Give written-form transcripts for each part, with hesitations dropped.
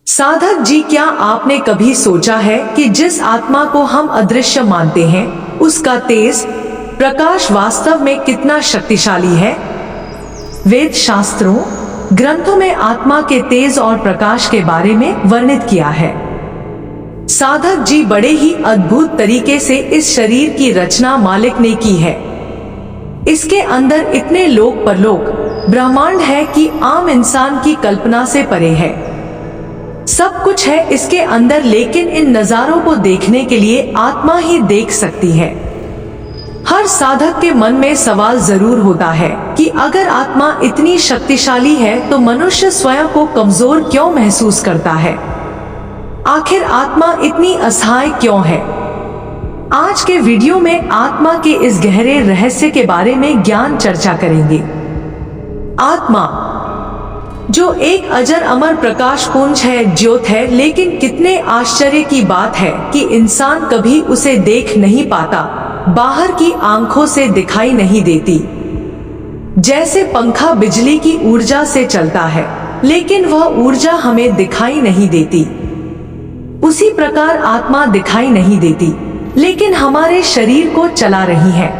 साधक जी, क्या आपने कभी सोचा है कि जिस आत्मा को हम अदृश्य मानते हैं उसका तेज प्रकाश वास्तव में कितना शक्तिशाली है। वेद शास्त्रों ग्रंथों में आत्मा के तेज और प्रकाश के बारे में वर्णित किया है। साधक जी, बड़े ही अद्भुत तरीके से इस शरीर की रचना मालिक ने की है। इसके अंदर इतने लोक परलोक ब्रह्मांड है कि आम इंसान की कल्पना से परे है। सब कुछ है इसके अंदर, लेकिन इन नजारों को देखने के लिए आत्मा ही देख सकती है। हर साधक के मन में सवाल जरूर होता है कि अगर आत्मा इतनी शक्तिशाली है तो मनुष्य स्वयं को कमजोर क्यों महसूस करता है। आखिर आत्मा इतनी असहाय क्यों है। आज के वीडियो में आत्मा के इस गहरे रहस्य के बारे में ज्ञान चर्चा करेंगे। आत्मा जो एक अजर अमर प्रकाश पुंज है, ज्योत है, लेकिन कितने आश्चर्य की बात है कि इंसान कभी उसे देख नहीं पाता, बाहर की आंखों से दिखाई नहीं देती। जैसे पंखा बिजली की ऊर्जा से चलता है लेकिन वह ऊर्जा हमें दिखाई नहीं देती, उसी प्रकार आत्मा दिखाई नहीं देती लेकिन हमारे शरीर को चला रही है।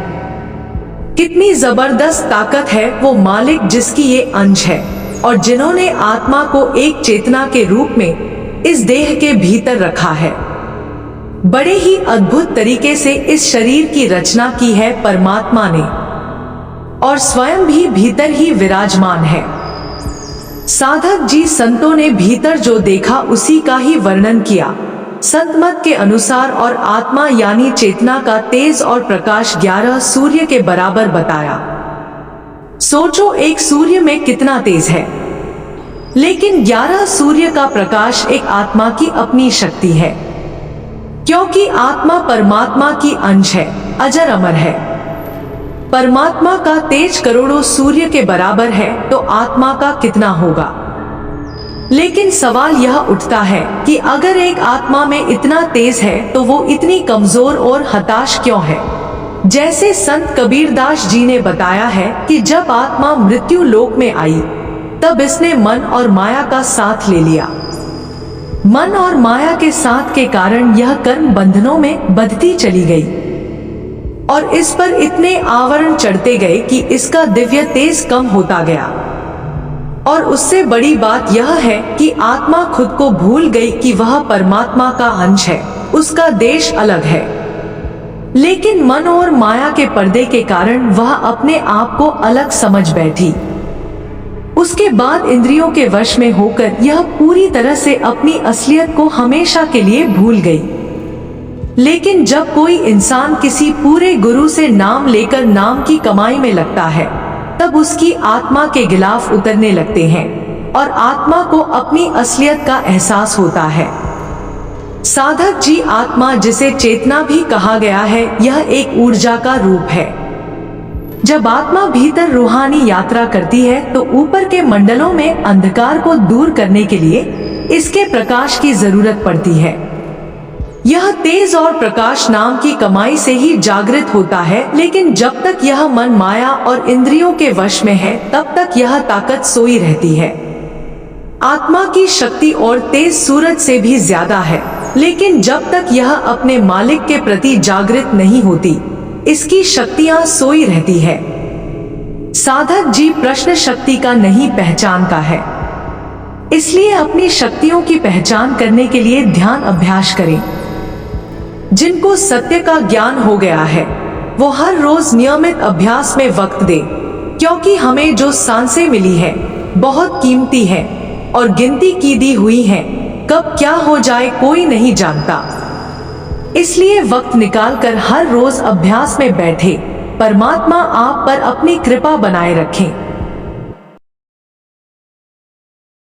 कितनी जबरदस्त ताकत है वो मालिक जिसकी ये अंश है और जिन्होंने आत्मा को एक चेतना के रूप में इस देह के भीतर रखा है। बड़े ही अद्भुत तरीके से इस शरीर की रचना की है परमात्मा ने और स्वयं भी भीतर ही विराजमान है। साधक जी, संतों ने भीतर जो देखा उसी का ही वर्णन किया। संत मत के अनुसार और आत्मा यानी चेतना का तेज और प्रकाश 11 सूर्य के बराबर बताया। सोचो, एक सूर्य में कितना तेज है, लेकिन 11 सूर्य का प्रकाश एक आत्मा की अपनी शक्ति है, क्योंकि आत्मा परमात्मा की अंश है, अजर अमर है। परमात्मा का तेज करोड़ों सूर्य के बराबर है तो आत्मा का कितना होगा। लेकिन सवाल यह उठता है कि अगर एक आत्मा में इतना तेज है तो वो इतनी कमजोर और हताश क्यों है। जैसे संत कबीरदास जी ने बताया है कि जब आत्मा मृत्यु लोक में आई तब इसने मन और माया का साथ ले लिया। मन और माया के साथ के कारण यह कर्म बंधनों में बंधती चली गई और इस पर इतने आवरण चढ़ते गए कि इसका दिव्य तेज कम होता गया। और उससे बड़ी बात यह है कि आत्मा खुद को भूल गई कि वह परमात्मा का अंश है, उसका देश अलग है। लेकिन मन और माया के पर्दे के कारण वह अपने आप को अलग समझ बैठी। उसके बाद इंद्रियों के वश में होकर यह पूरी तरह से अपनी असलियत को हमेशा के लिए भूल गई। लेकिन जब कोई इंसान किसी पूरे गुरु से नाम लेकर नाम की कमाई में लगता है तब उसकी आत्मा के गिलाफ उतरने लगते हैं और आत्मा को अपनी असलियत का एहसास होता है। साधक जी, आत्मा जिसे चेतना भी कहा गया है, यह एक ऊर्जा का रूप है। जब आत्मा भीतर रूहानी यात्रा करती है तो ऊपर के मंडलों में अंधकार को दूर करने के लिए इसके प्रकाश की जरूरत पड़ती है। यह तेज और प्रकाश नाम की कमाई से ही जागृत होता है, लेकिन जब तक यह मन माया और इंद्रियों के वश में है तब तक यह ताकत सोई रहती है। आत्मा की शक्ति और तेज सूरज से भी ज्यादा है, लेकिन जब तक यह अपने मालिक के प्रति जागृत नहीं होती इसकी शक्तियां सोई रहती है। साधक जी, प्रश्न शक्ति का नहीं पहचान का है, इसलिए अपनी शक्तियों की पहचान करने के लिए ध्यान अभ्यास करें। जिनको सत्य का ज्ञान हो गया है वो हर रोज नियमित अभ्यास में वक्त दे, क्योंकि हमें जो सांसें मिली है बहुत कीमती है और गिनती की दी हुई है, कब क्या हो जाए कोई नहीं जानता। इसलिए वक्त निकालकर हर रोज अभ्यास में बैठे। परमात्मा आप पर अपनी कृपा बनाए रखें।